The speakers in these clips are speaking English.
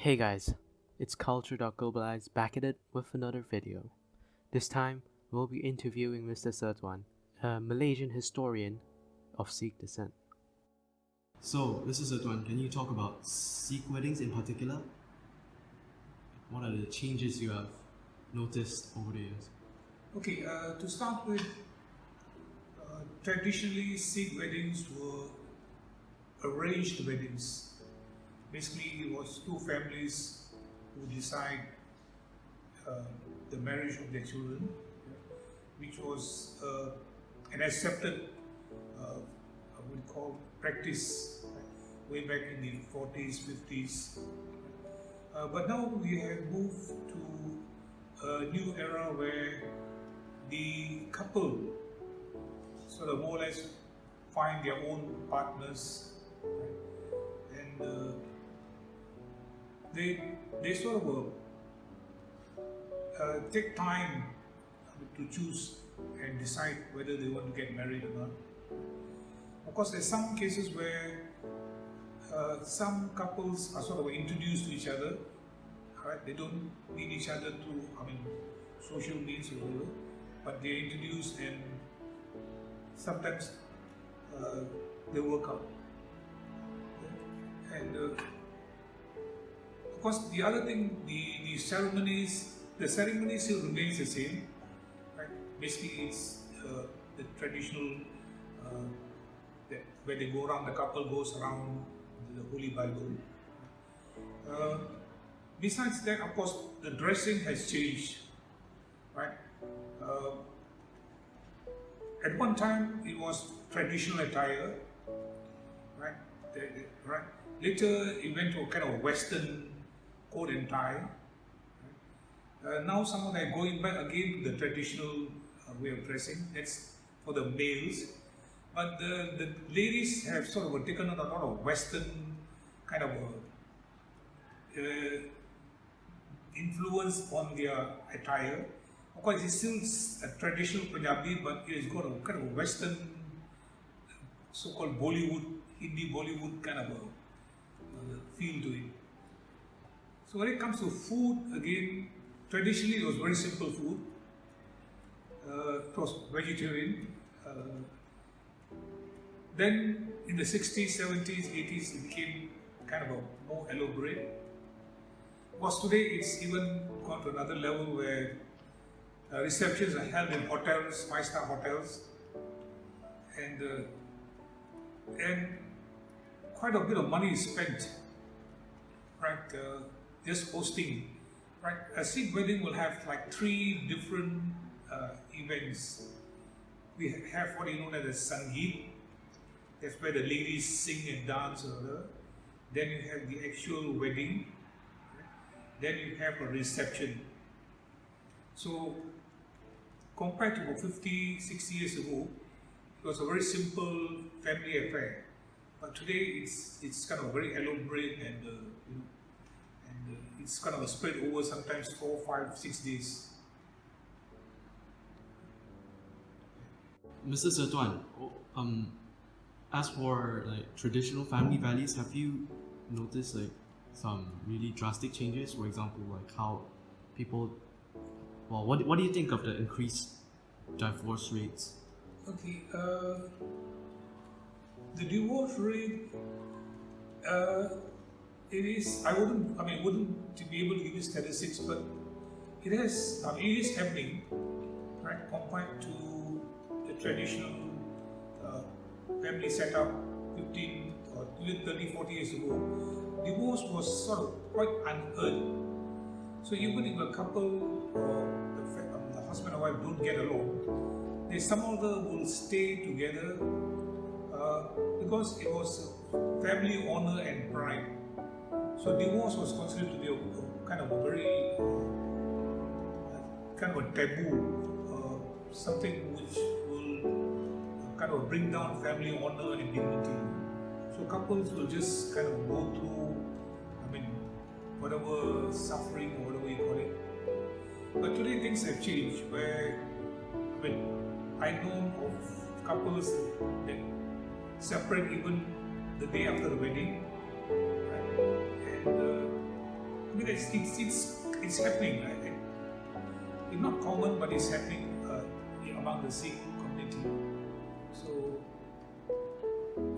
Hey guys, it's Culture.Globalize back at it with another video. This time, we'll be interviewing Mr. Sertuan, a Malaysian historian of Sikh descent. So, Mr. Sertuan, can you talk about Sikh weddings in particular? What are the changes you have noticed over the years? Okay, to start with, traditionally Sikh weddings were arranged weddings. Basically, it was two families who decide uh, the marriage of their children, which was an accepted, I would call practice way back in the 40s, 50s. But now we have moved to a new era where the couple sort of more or less find their own partners, right? And they sort of take time to choose and decide whether they want to get married or not. Of course, there's some cases where some couples are sort of introduced to each other. Right? They don't meet each other through, social means or whatever, but they're introduced and sometimes they work out. And of course, the other thing, the ceremony still remains the same. Right? Basically, it's the traditional where they go around, the couple goes around the Holy Bible. Besides that, of course, the dressing has changed. Right? At one time, it was traditional attire. Right? Right? Later, it went to a kind of Western coat and tie. Right? Now, some of them are going back again to the traditional way of dressing. That's for the males. But the ladies have sort of taken on a lot of Western kind of influence on their attire. Of course, it's still a traditional Punjabi, but it's got a kind of Western, so-called Bollywood, Hindi Bollywood kind of a feel to it. So when it comes to food, again, traditionally it was very simple food. It was vegetarian. Then in the 60s, 70s, 80s, it became kind of a more elaborate. Because today it's even gone to another level where receptions are held in hotels, five-star hotels, and quite a bit of money is spent, right? Just hosting, right? A Sikh wedding will have like 3 different events. We have what is known as a Sangeet. That's where the ladies sing and dance or whatever. Then you have the actual wedding. Then you have a reception. So, compared to about 50, 60 years ago, it was a very simple family affair. But today, it's kind of very elaborate and it's kind of spread over sometimes 4, 5, 6 days. Mr. Sertuan, as for like traditional family values, have you noticed like some really drastic changes? For example, like how people, well, what do you think of the increased divorce rates? Okay, the divorce rate, it is, wouldn't be able to give you statistics, but it is happening, right, compared to the traditional family setup 15 or even 30, 40 years ago. Divorce was sort of quite unheard. So even if a couple or the husband and wife don't get along, they somehow will stay together because it was family honor and pride. So divorce was considered to be a kind of a very kind of a taboo, something which will kind of bring down family honor and dignity. So couples will just kind of go through, whatever suffering or whatever you call it. But today things have changed where, I know of couples that separate even the day after the wedding. Right? And mean, it's happening. Right? It's not common, but it's happening among the Sikh community. So,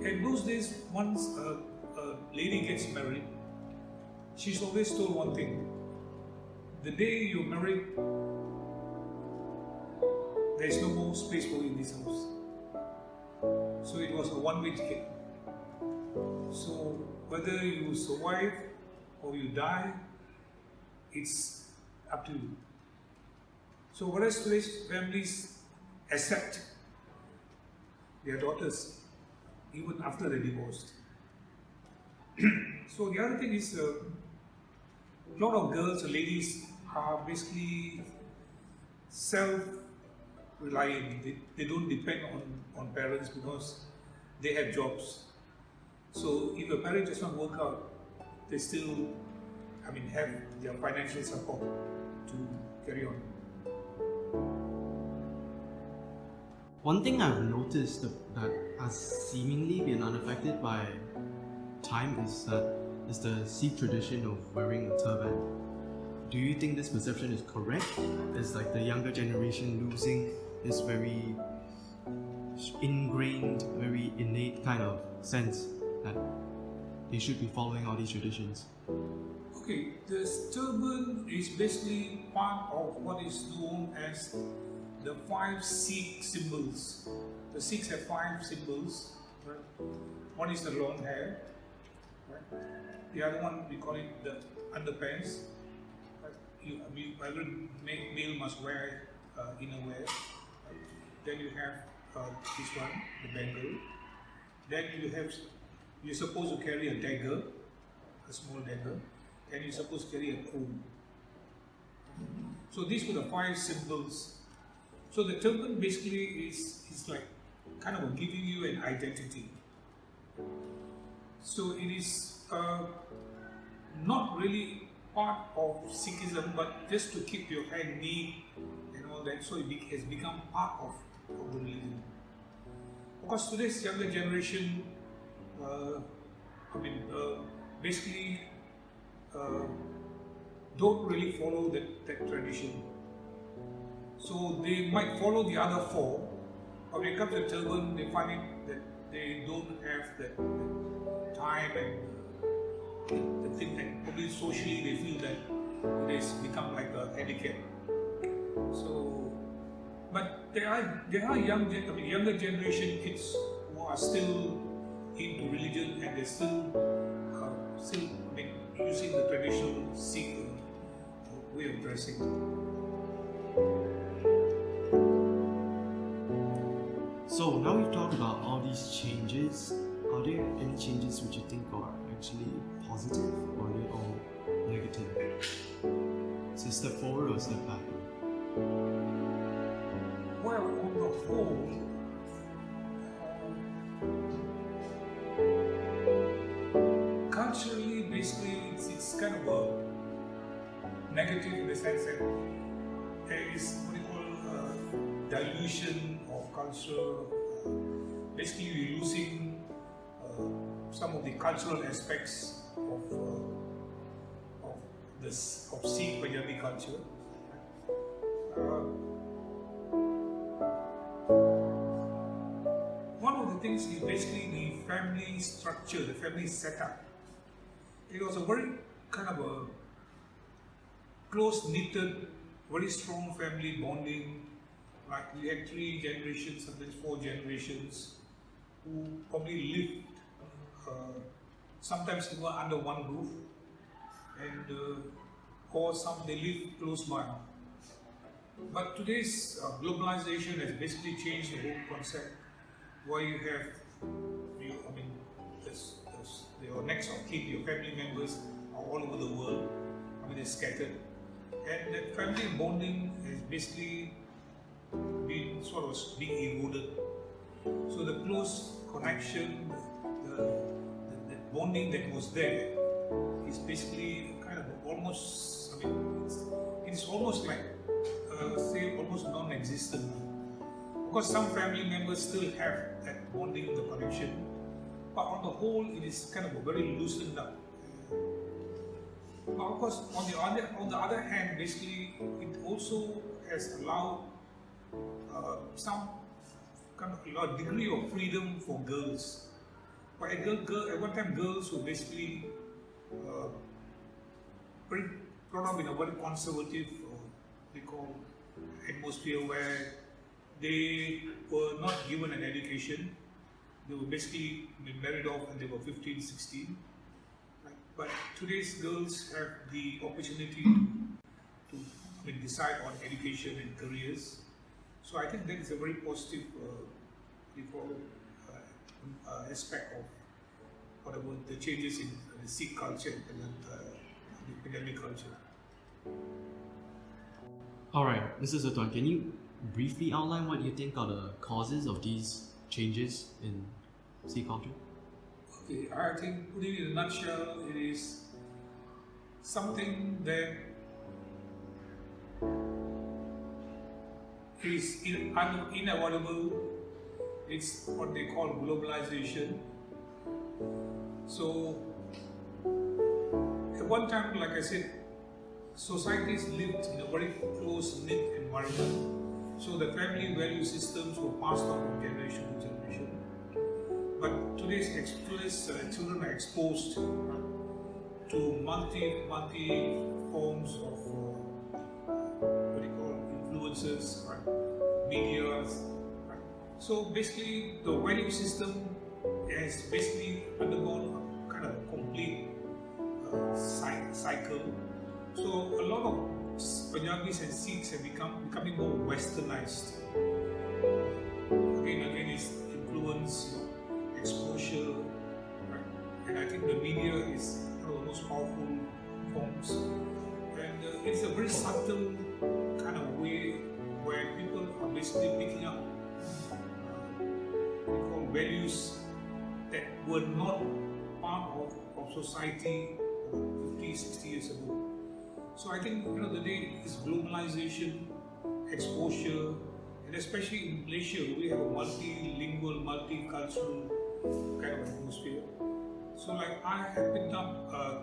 in those days, once a lady gets married, she's always told one thing: the day you're married, there's no more space for you in this house. So it was a one-way ticket. So whether you survive or you die, it's up to you. So whereas today's families accept their daughters even after they're divorced. So the other thing is a lot of girls or ladies are basically self-reliant. They don't depend on parents because they have jobs. So if a marriage does not work out, they still, have their financial support to carry on. One thing I've noticed that has seemingly been unaffected by time is the Sikh tradition of wearing a turban. Do you think this perception is correct? Is like the younger generation losing this very ingrained, very innate kind of sense that they should be following all these traditions? Okay, the turban is basically part of what is known as the 5 Sikh symbols. The Sikhs have 5 symbols. Right? One is the long hair. Right? The other one we call it the underpants. Right? Every male must wear innerwear. Right? Then you have this one, the bangle. Then you're supposed to carry a dagger, a small dagger, and you're supposed to carry a comb. So these were the 5 symbols. So the turban basically is like kind of giving you an identity. So it is not really part of Sikhism, but just to keep your hair neat and all that. So it has become part of the religion. Because today's younger generation, basically don't really follow that tradition. So they might follow the other 4, but when it comes to turban, they find it that they don't have that time and the thing that probably socially they feel that it has become like a handicap. So, but there are younger generation kids who are still into religion and they're still using the traditional Sikh way of dressing. So now we've talked about all these changes. Are there any changes which you think are actually positive or negative? So step forward or step back? Well, on the whole, culturally, basically, it's kind of a negative in the sense that there is what you call dilution of culture. Basically, we're losing some of the cultural aspects of Sikh Punjabi culture. One of the things is basically the family structure, the family setup. It was a very kind of a close-knitted, very strong family bonding. Like we had 3 generations, sometimes 4 generations, who probably lived sometimes even under one roof, and or they live close by. But today's globalization has basically changed the whole concept, where you have your next of kin, your family members are all over the world. They're scattered, and that family bonding has basically been sort of being eroded. So the close connection, the bonding that was there is basically kind of almost, it's almost like, almost non-existent. Because some family members still have that bonding, the connection, but on the whole, it is kind of very loosened up. Of course, on the other hand, basically, it also has allowed some kind of a degree of freedom for girls. But at one time, girls were basically very brought up in a very conservative, they call atmosphere where they were not given an education. They were basically married off when they were 15, 16. Right? But today's girls have the opportunity to decide on education and careers. So I think that is a very positive aspect of whatever the changes in the Sikh culture and the academic culture. Alright, Mr. Sertuan, can you briefly outline what you think are the causes of these changes in Sikh culture? Okay, I think putting it in a nutshell, it is something that is inavoidable. It's what they call globalization. So, at one time, like I said, societies lived in a very close-knit environment. So the family value systems were passed on from generation to generation. But today's children are exposed to multi forms of what do you call influences, right? Media. Right? So basically, the value system has basically undergone a kind of complete cycle. So a lot of Punjabis and Sikhs have becoming more westernized. Again, it's influence, exposure, right? And I think the media is one of the most powerful forms. And it's a very subtle kind of way where people are basically picking up what we call values that were not part of society 50, 60 years ago. So I think the day is globalization, exposure, and especially in Malaysia, we have a multilingual, multicultural kind of atmosphere. So like I have picked up a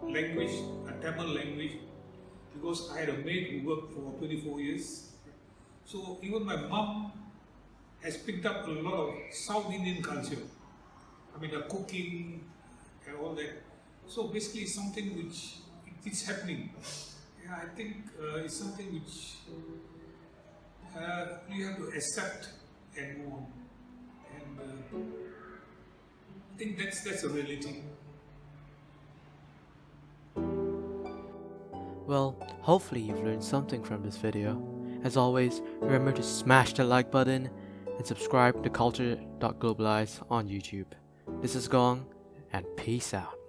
language, a Tamil language, because I had a maid who worked for 24 years. So even my mom has picked up a lot of South Indian culture. I mean the cooking and all that. So basically something which it's happening. Yeah, I think it's something which you have to accept and move on. And I think that's a reality. Well, hopefully you've learned something from this video. As always, remember to smash the like button and subscribe to Culture.Globalize on YouTube. This is Gong, and peace out.